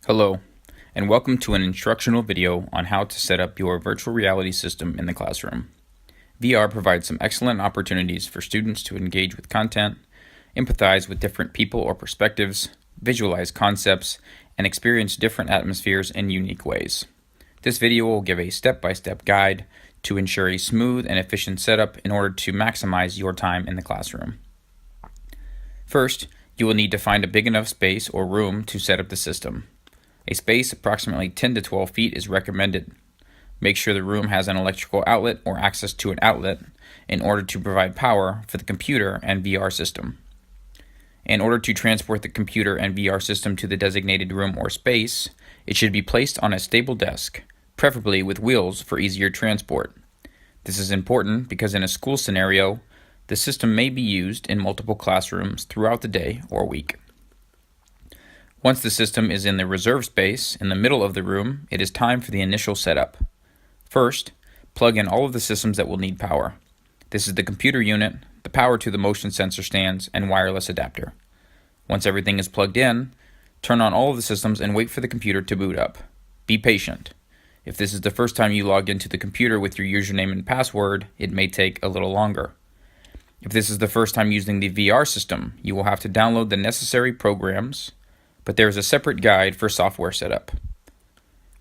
Hello, and welcome to an instructional video on how to set up your virtual reality system in the classroom. VR provides some excellent opportunities for students to engage with content, empathize with different people or perspectives, visualize concepts, and experience different atmospheres in unique ways. This video will give a step-by-step guide to ensure a smooth and efficient setup in order to maximize your time in the classroom. First, you will need to find a big enough space or room to set up the system. A space approximately 10 to 12 feet is recommended. Make sure the room has an electrical outlet or access to an outlet in order to provide power for the computer and VR system. In order to transport the computer and VR system to the designated room or space, it should be placed on a stable desk, preferably with wheels for easier transport. This is important because in a school scenario, the system may be used in multiple classrooms throughout the day or week. Once the system is in the reserve space in the middle of the room, it is time for the initial setup. First, plug in all of the systems that will need power. This is the computer unit, the power to the motion sensor stands, and wireless adapter. Once everything is plugged in, turn on all of the systems and wait for the computer to boot up. Be patient. If this is the first time you log into the computer with your username and password, it may take a little longer. If this is the first time using the VR system, you will have to download the necessary programs, but there is a separate guide for software setup.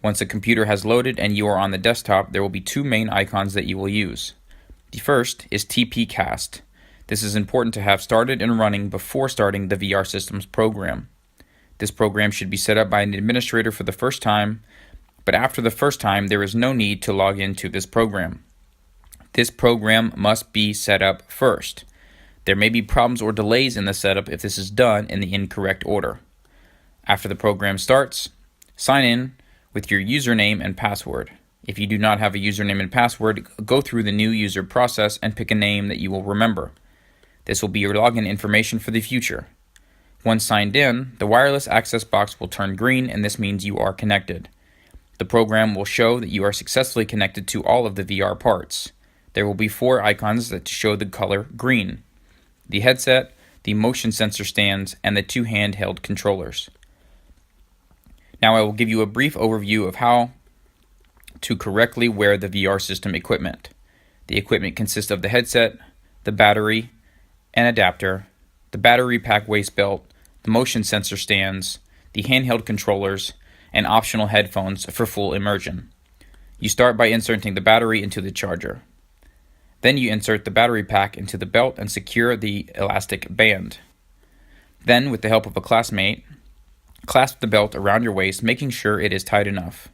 Once the computer has loaded and you are on the desktop, there will be two main icons that you will use. The first is TP-Cast. This is important to have started and running before starting the VR system's program. This program should be set up by an administrator for the first time, but after the first time, there is no need to log into this program. This program must be set up first. There may be problems or delays in the setup if this is done in the incorrect order. After the program starts, sign in with your username and password. If you do not have a username and password, go through the new user process and pick a name that you will remember. This will be your login information for the future. Once signed in, the wireless access box will turn green, and this means you are connected. The program will show that you are successfully connected to all of the VR parts. There will be four icons that show the color green: the headset, the motion sensor stands, and the two handheld controllers. Now I will give you a brief overview of how to correctly wear the VR system equipment. The equipment consists of the headset, the battery and adapter, the battery pack waist belt, the motion sensor stands, the handheld controllers, and optional headphones for full immersion. You start by inserting the battery into the charger. Then you insert the battery pack into the belt and secure the elastic band. Then, with the help of a classmate, clasp the belt around your waist, making sure it is tight enough.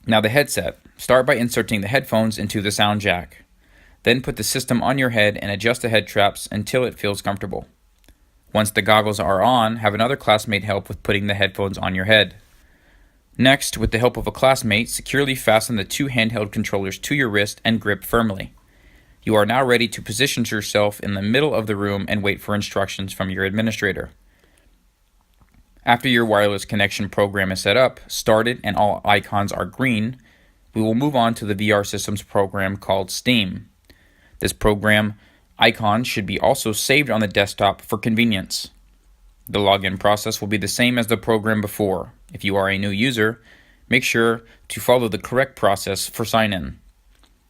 Now the headset. Start by inserting the headphones into the sound jack. Then put the system on your head and adjust the head traps until it feels comfortable. Once the goggles are on, have another classmate help with putting the headphones on your head. Next, with the help of a classmate, securely fasten the two handheld controllers to your wrist and grip firmly. You are now ready to position yourself in the middle of the room and wait for instructions from your administrator. After your wireless connection program is set up, started, and all icons are green, we will move on to the VR systems program called Steam. This program icon should be also saved on the desktop for convenience. The login process will be the same as the program before. If you are a new user, make sure to follow the correct process for sign-in.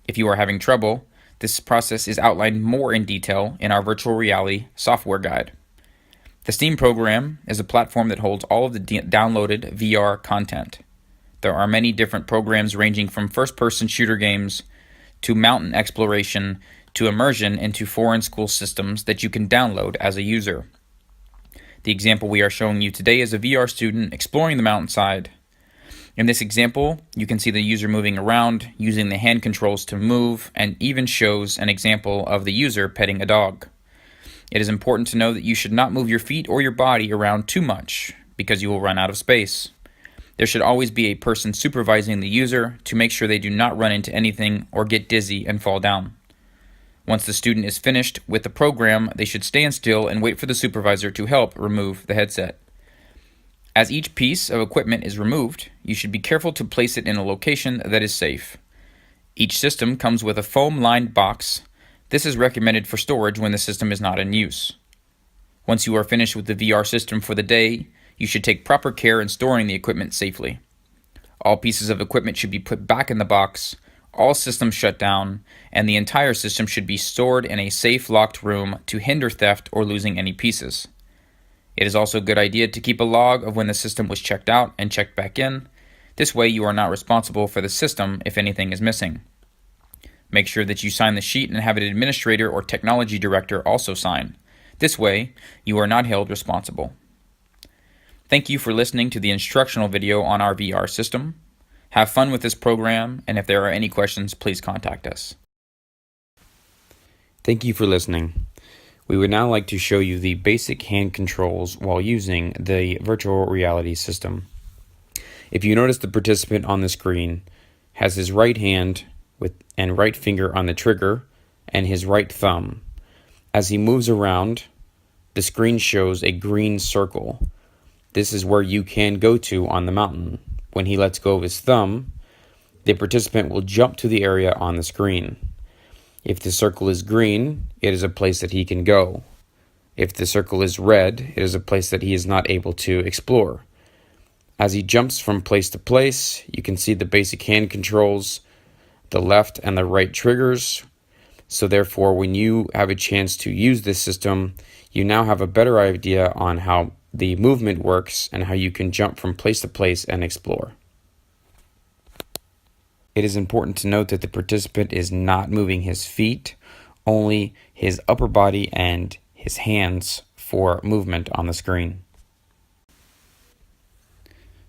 If you are having trouble, this process is outlined more in detail in our virtual reality software guide. The Steam program is a platform that holds all of the downloaded VR content. There are many different programs ranging from first-person shooter games to mountain exploration to immersion into foreign school systems that you can download as a user. The example we are showing you today is a VR student exploring the mountainside. In this example, you can see the user moving around, using the hand controls to move, and even shows an example of the user petting a dog. It is important to know that you should not move your feet or your body around too much, because you will run out of space. There should always be a person supervising the user to make sure they do not run into anything or get dizzy and fall down. Once the student is finished with the program, they should stand still and wait for the supervisor to help remove the headset. As each piece of equipment is removed, you should be careful to place it in a location that is safe. Each system comes with a foam-lined box. This is recommended for storage when the system is not in use. Once you are finished with the VR system for the day, you should take proper care in storing the equipment safely. All pieces of equipment should be put back in the box, all systems shut down, and the entire system should be stored in a safe, locked room to hinder theft or losing any pieces. It is also a good idea to keep a log of when the system was checked out and checked back in. This way you are not responsible for the system if anything is missing. Make sure that you sign the sheet and have an administrator or technology director also sign. This way, you are not held responsible. Thank you for listening to the instructional video on our VR system. Have fun with this program, and if there are any questions, please contact us. Thank you for listening. We would now like to show you the basic hand controls while using the virtual reality system. If you notice, the participant on the screen has his right hand and right finger on the trigger and his right thumb. As he moves around, the screen shows a green circle. This is where you can go to on the mountain. When he lets go of his thumb, the participant will jump to the area on the screen. If the circle is green, it is a place that he can go. If the circle is red, it is a place that he is not able to explore. As he jumps from place to place, you can see the basic hand controls, the left and the right triggers. So therefore, when you have a chance to use this system, you now have a better idea on how the movement works and how you can jump from place to place and explore. It is important to note that the participant is not moving his feet, only his upper body and his hands for movement on the screen.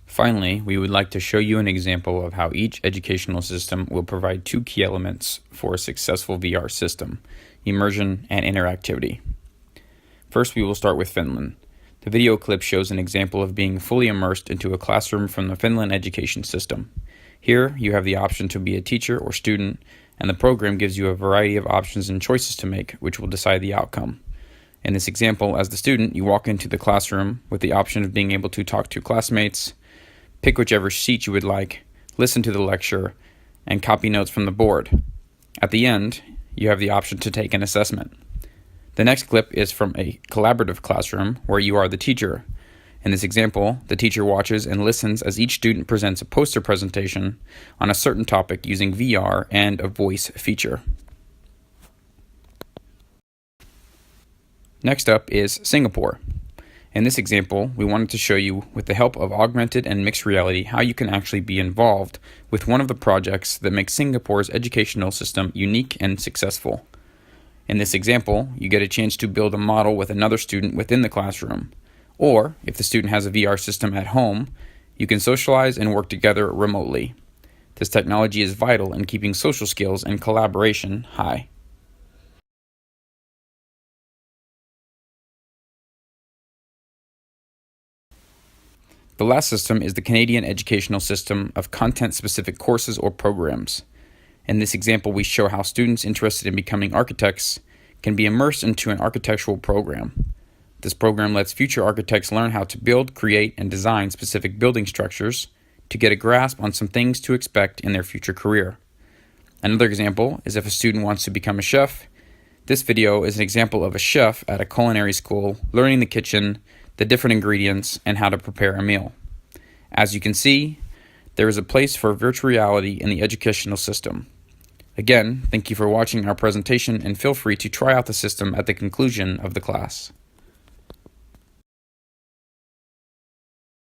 Finally, we would like to show you an example of how each educational system will provide two key elements for a successful VR system: immersion and interactivity. First, we will start with Finland. The video clip shows an example of being fully immersed into a classroom from the Finland education system. Here, you have the option to be a teacher or student, and the program gives you a variety of options and choices to make, which will decide the outcome. In this example, as the student, you walk into the classroom with the option of being able to talk to classmates, pick whichever seat you would like, listen to the lecture, and copy notes from the board. At the end, you have the option to take an assessment. The next clip is from a collaborative classroom where you are the teacher. In this example, the teacher watches and listens as each student presents a poster presentation on a certain topic using VR and a voice feature. Next up is Singapore. In this example, we wanted to show you, with the help of augmented and mixed reality, how you can actually be involved with one of the projects that makes Singapore's educational system unique and successful. In this example, you get a chance to build a model with another student within the classroom. Or, if the student has a VR system at home, you can socialize and work together remotely. This technology is vital in keeping social skills and collaboration high. The last system is the Canadian educational system of content-specific courses or programs. In this example, we show how students interested in becoming architects can be immersed into an architectural program. This program lets future architects learn how to build, create, and design specific building structures to get a grasp on some things to expect in their future career. Another example is if a student wants to become a chef. This video is an example of a chef at a culinary school learning the kitchen, the different ingredients, and how to prepare a meal. As you can see, there is a place for virtual reality in the educational system. Again, thank you for watching our presentation, and feel free to try out the system at the conclusion of the class.